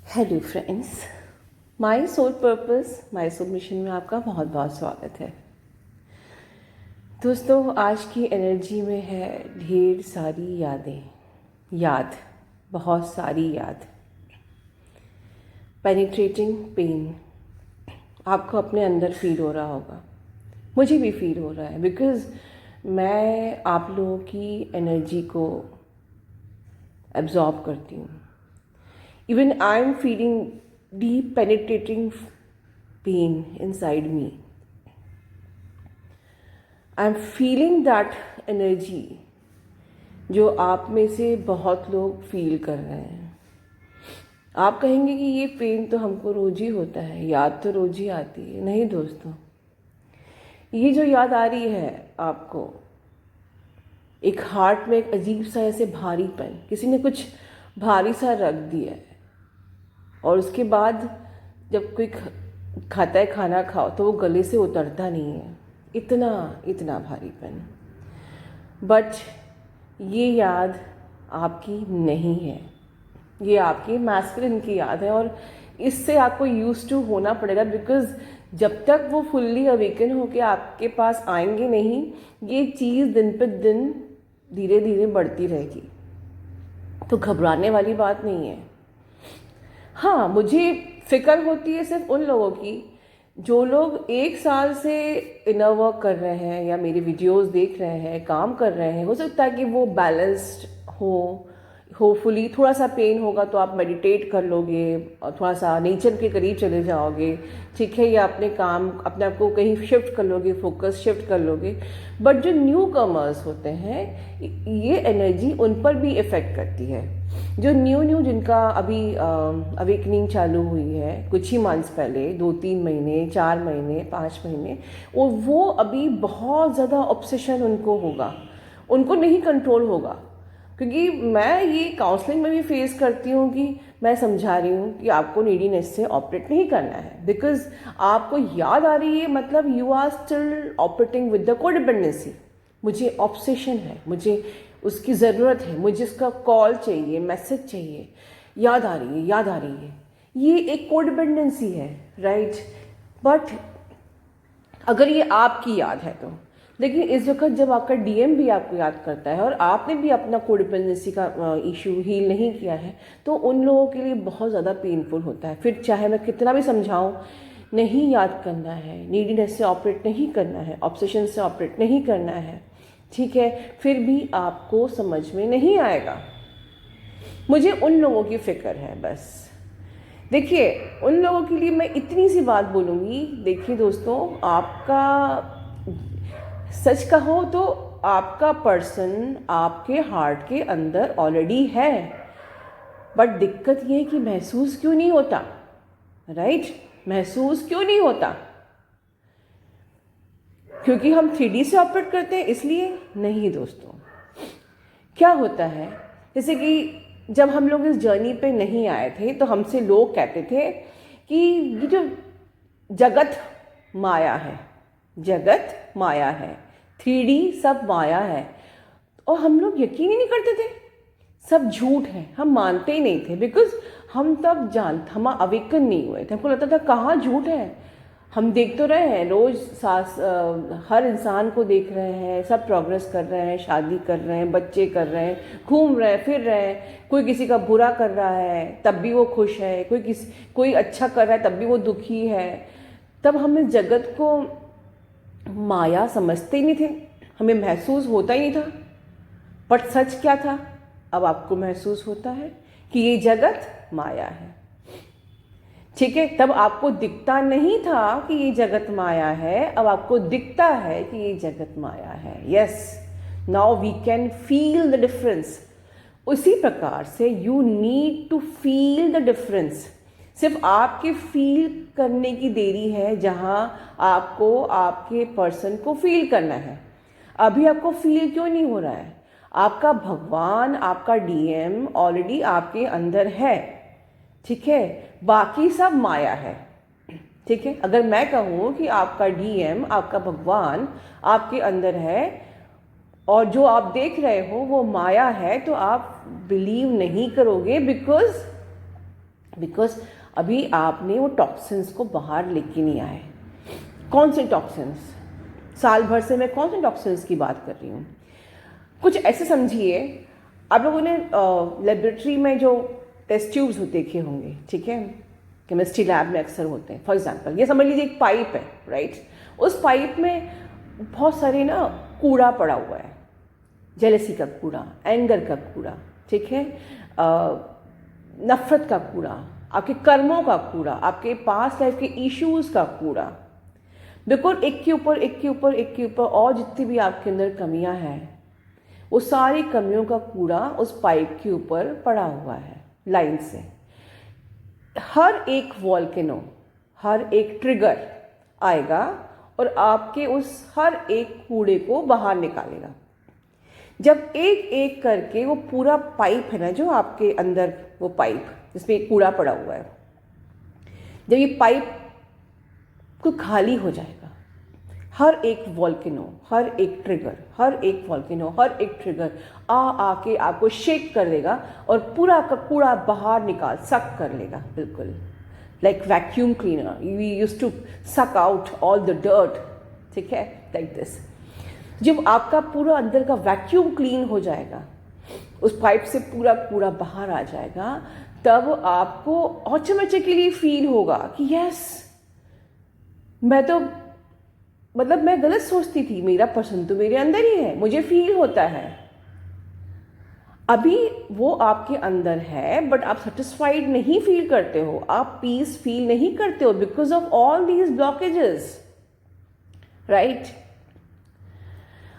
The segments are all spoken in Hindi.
Hello friends, my soul purpose my soul mission में आपका बहुत बहुत स्वागत है। दोस्तों, आज की एनर्जी में है ढेर सारी याद, बहुत सारी याद। पेनिट्रेटिंग पेन आपको अपने अंदर फील हो रहा होगा, मुझे भी फील हो रहा है, बिकॉज़ मैं आप लोगों की एनर्जी को एब्जॉर्ब करती हूँ। Even I'm feeling deep penetrating pain inside me. I'm feeling that energy जो आप में से बहुत लोग फील कर रहे हैं। आप कहेंगे कि ये पेन तो हमको रोज ही होता है, याद तो रोज ही आती है। नहीं दोस्तों, ये जो याद आ रही है आपको, एक हार्ट में एक अजीब सा ऐसे भारीपन, किसी ने कुछ भारी सा रख दिया है, और उसके बाद जब कोई खाता है, खाना खाओ तो वो गले से उतरता नहीं है, इतना इतना भारीपन। बट ये याद आपकी नहीं है, ये आपकी मैस्कुलिन की याद है, और इससे आपको यूज टू होना पड़ेगा, बिकॉज जब तक वो फुल्ली अवेकन होके आपके पास आएंगे नहीं, ये चीज़ दिन पे दिन धीरे धीरे बढ़ती रहेगी। तो घबराने वाली बात नहीं है। हाँ, मुझे फिक्र होती है सिर्फ उन लोगों की जो लोग 1 साल से इनर वर्क कर रहे हैं या मेरी वीडियोस देख रहे हैं, काम कर रहे हैं। हो सकता है कि वो बैलेंस्ड हो, होपफुली। थोड़ा सा पेन होगा तो आप मेडिटेट कर लोगे और थोड़ा सा नेचर के करीब चले जाओगे, ठीक है, या अपने काम, अपने आप को कहीं शिफ्ट कर लोगे, फोकस शिफ्ट कर लोगे। बट जो न्यू कमर्स होते हैं, ये एनर्जी उन पर भी इफ़ेक्ट करती है। जो न्यू जिनका अभी अवेकनिंग चालू हुई है कुछ ही मंथ्स पहले, 2-3 महीने, 4 महीने, 5 महीने, और वो अभी बहुत ज़्यादा ऑब्सेशन उनको होगा, उनको नहीं कंट्रोल होगा। क्योंकि मैं ये काउंसलिंग में भी फेस करती हूँ कि मैं समझा रही हूँ कि आपको नीडीनेस से ऑपरेट नहीं करना है, बिकॉज आपको याद आ रही है, मतलब you are still operating with the codependency. मुझे ऑब्सेशन है, मुझे उसकी ज़रूरत है, मुझे उसका कॉल चाहिए, मैसेज चाहिए, याद आ रही है, याद आ रही है। ये एक कोडिपेंडेंसी है, राइट। बट अगर ये आपकी याद है तो, लेकिन इस वक्त जब आपका डीएम भी आपको याद करता है और आपने भी अपना कोडिपेंडेंसी का इशू हील नहीं किया है, तो उन लोगों के लिए बहुत ज़्यादा पेनफुल होता है। फिर चाहे मैं कितना भी समझाऊं, नहीं याद करना है, नीडीनेस से ऑपरेट नहीं करना है, ऑब्सेशन से ऑपरेट नहीं करना है, ठीक है, फिर भी आपको समझ में नहीं आएगा। मुझे उन लोगों की फिक्र है बस। देखिए, उन लोगों के लिए मैं इतनी सी बात बोलूँगी। देखिए दोस्तों, आपका, सच कहो तो आपका पर्सन आपके हार्ट के अंदर ऑलरेडी है, बट दिक्कत ये है कि महसूस क्यों नहीं होता, राइट। महसूस क्यों नहीं होता? क्योंकि हम 3D से ऑपरेट करते हैं इसलिए? नहीं दोस्तों। क्या होता है, जैसे कि जब हम लोग इस जर्नी पे नहीं आए थे तो हमसे लोग कहते थे कि ये जो जगत माया है, जगत माया है, 3D सब माया है, और हम लोग यकीन ही नहीं करते थे, सब झूठ है, हम मानते ही नहीं थे, बिकॉज हम तब हम अवेकन नहीं हुए थे। हमको लगता था कहाँ झूठ है, हम देख तो रहे हैं रोज हर इंसान को देख रहे हैं, सब प्रोग्रेस कर रहे हैं, शादी कर रहे हैं, बच्चे कर रहे हैं, घूम रहे हैं, फिर रहे हैं, कोई किसी का बुरा कर रहा है तब भी वो खुश है, कोई अच्छा कर रहा है तब भी वो दुखी है। तब हम इस जगत को माया समझते ही नहीं थे, हमें महसूस होता ही नहीं था। बट सच क्या था? अब आपको महसूस होता है कि ये जगत माया है, ठीक है। तब आपको दिखता नहीं था कि ये जगत माया है, अब आपको दिखता है कि ये जगत माया है। Yes, now we can feel the difference. उसी प्रकार से you need to feel the difference. सिर्फ आपके फील करने की देरी है, जहां आपको आपके पर्सन को फील करना है। अभी आपको फील क्यों नहीं हो रहा है? आपका भगवान, आपका डीएम ऑलरेडी आपके अंदर है, ठीक है, बाकी सब माया है, ठीक है। अगर मैं कहूँ कि आपका डीएम, आपका भगवान आपके अंदर है और जो आप देख रहे हो वो माया है, तो आप बिलीव नहीं करोगे, बिकॉज बिकॉज अभी आपने वो टॉक्सिन्स को बाहर लेके नहीं आए। कौन से टॉक्सिन्स? साल भर से मैं कौन से टॉक्सिन्स की बात कर रही हूँ? कुछ ऐसे समझिए, आप लोगों ने लेबोरेटरी में जो टेस्ट ट्यूब्स देखे होंगे, ठीक है, केमिस्ट्री लैब में अक्सर होते हैं। फॉर एग्जांपल ये समझ लीजिए एक पाइप है, राइट? उस पाइप में बहुत सारे ना कूड़ा पड़ा हुआ है, जेलसी का कूड़ा, एंगर का कूड़ा, ठीक है, नफरत का कूड़ा, आपके कर्मों का कूड़ा, आपके पास्ट लाइफ के इश्यूज का कूड़ा, बिल्कुल एक के ऊपर एक के ऊपर एक के ऊपर, और जितनी भी आपके अंदर कमियां हैं वो सारी कमियों का कूड़ा उस पाइप के ऊपर पड़ा हुआ है लाइन से। हर एक वॉल्केनो, हर एक ट्रिगर आएगा और आपके उस हर एक कूड़े को बाहर निकालेगा। जब एक एक करके वो पूरा पाइप है ना, जो आपके अंदर वो पाइप जिसमें कूड़ा पड़ा हुआ है, जब ये पाइप को खाली हो जाएगा, हर एक वॉल्केनो, हर एक ट्रिगर, हर एक वॉल्केनो, हर एक ट्रिगर आके आपको शेक कर देगा और पूरा का कूड़ा बाहर निकाल सक कर लेगा, बिल्कुल like vacuum cleaner. We used to suck out all the dirt, ठीक है, लाइक दिस। जब आपका पूरा अंदर का वैक्यूम क्लीन हो जाएगा, उस पाइप से पूरा कूड़ा बाहर आ जाएगा, तब आपको ऑटोमेटिकली फील होगा कि यस, मैं तो मतलब मैं गलत सोचती थी, मेरा पर्सन तो मेरे अंदर ही है, मुझे फील होता है। अभी वो आपके अंदर है बट आप सेटिस्फाइड नहीं फील करते हो, आप पीस फील नहीं करते हो because of all these blockages, right?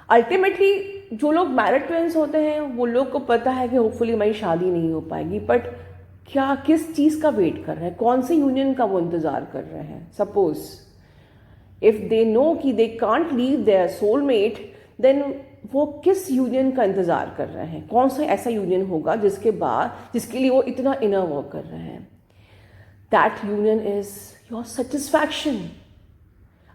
Ultimately जो लोग मैरिड ट्विंस होते हैं वो लोग को पता है कि होपफुली हमारी शादी नहीं हो पाएगी, बट क्या किस चीज़ का वेट कर रहे हैं, कौन से यूनियन का वो इंतज़ार कर रहे हैं? सपोज इफ दे नो कि they can't leave their soulmate, then वो किस यूनियन का इंतज़ार कर रहे हैं? कौन सा ऐसा यूनियन होगा जिसके लिए वो इतना इनर वर्क कर रहे हैं? That union is your satisfaction.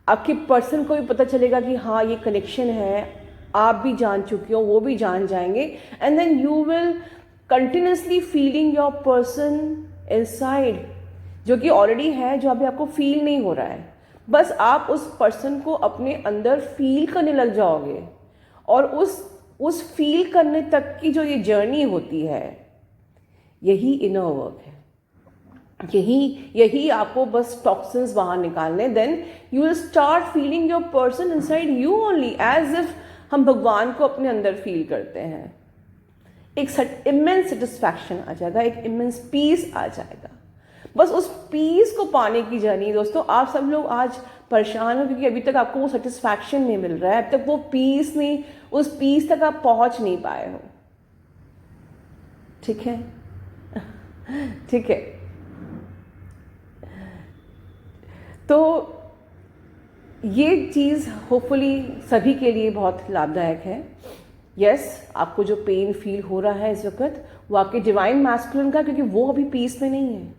आपके पर्सन को भी पता चलेगा कि हाँ ये कनेक्शन है, आप भी जान चुके हो, वो भी जान जाएंगे, and then you will continuously feeling your person inside, जो कि ऑलरेडी है, जो अभी आपको फील नहीं हो रहा है। बस आप उस पर्सन को अपने अंदर फील करने लग जाओगे, और उस फील करने तक की जो ये जर्नी होती है, यही इनर वर्क है। यही आपको बस टॉक्सिन्स बाहर निकालने, then you will start feeling your person inside you only, as if हम भगवान को अपने अंदर फील करते हैं। एक इमेंस सेटिस्फैक्शन आ जाएगा, एक इमेंस पीस आ जाएगा। बस उस पीस को पाने की जर्नी दोस्तों, आप सब लोग आज परेशान हो क्योंकि अभी तक आपको वो सेटिस्फैक्शन नहीं मिल रहा है, अब तक वो पीस नहीं, उस पीस तक आप पहुंच नहीं पाए हो, ठीक है? ठीक है, तो ये चीज़ होपफुली सभी के लिए बहुत लाभदायक है। यस, आपको जो पेन फील हो रहा है इस वक्त, वो आपके डिवाइन मैस्कुलिन का, क्योंकि वो अभी पीस में नहीं है।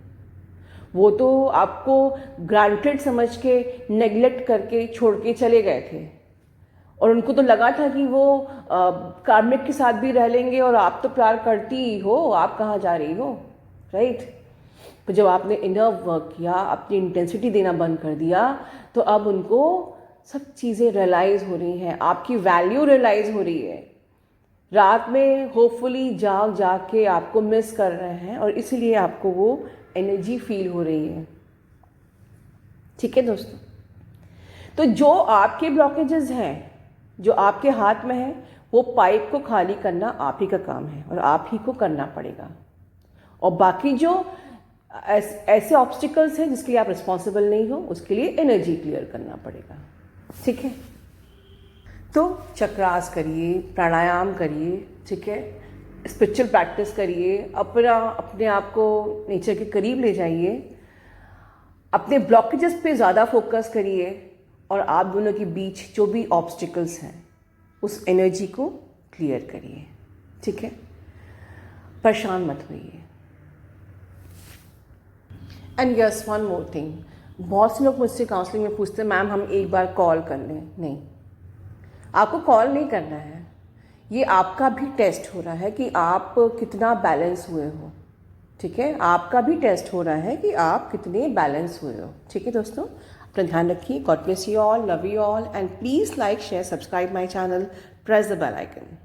वो तो आपको ग्रांटेड समझ के नेग्लेक्ट करके छोड़ के चले गए थे, और उनको तो लगा था कि वो कार्मिक के साथ भी रह लेंगे, और आप तो प्यार करती ही हो, आप कहाँ जा रही हो, राइट? तो जब आपने इनर वर्क किया, अपनी इंटेंसिटी देना बंद कर दिया, तो अब उनको सब चीज़ें रियलाइज़ हो रही हैं, आपकी वैल्यू रियलाइज़ हो रही है। रात में होपफुली जाग के आपको मिस कर रहे हैं, और इसीलिए आपको वो एनर्जी फील हो रही है, ठीक है दोस्तों? तो जो आपके ब्लॉकेजेस हैं, जो आपके हाथ में है, वो पाइप को खाली करना आप ही का काम है, और आप ही को करना पड़ेगा। और बाकी जो ऐसे ऑब्स्टिकल्स हैं जिसके लिए आप रिस्पॉन्सिबल नहीं हो, उसके लिए एनर्जी क्लियर करना पड़ेगा, ठीक है? तो चक्रास करिए, प्राणायाम करिए, ठीक है, स्पिरिचुअल प्रैक्टिस करिए, अपने आप को नेचर के करीब ले जाइए, अपने ब्लॉकेजेस पे ज़्यादा फोकस करिए, और आप दोनों के बीच जो भी ऑब्स्टिकल्स हैं उस एनर्जी को क्लियर करिए, ठीक है? परेशान मत होइए। And yes, one more thing, बहुत से लोग मुझसे काउंसलिंग में पूछते हैं मैम हम एक बार कॉल कर लें। नहीं, आपको कॉल नहीं करना है, ये आपका भी टेस्ट हो रहा है कि आप कितना बैलेंस हुए हो, ठीक है, आपका भी टेस्ट हो रहा है कि आप कितने बैलेंस हुए हो। ठीक है दोस्तों, अपना ध्यान रखिए। God bless you all, love you all, and please like share subscribe my channel, press the bell icon.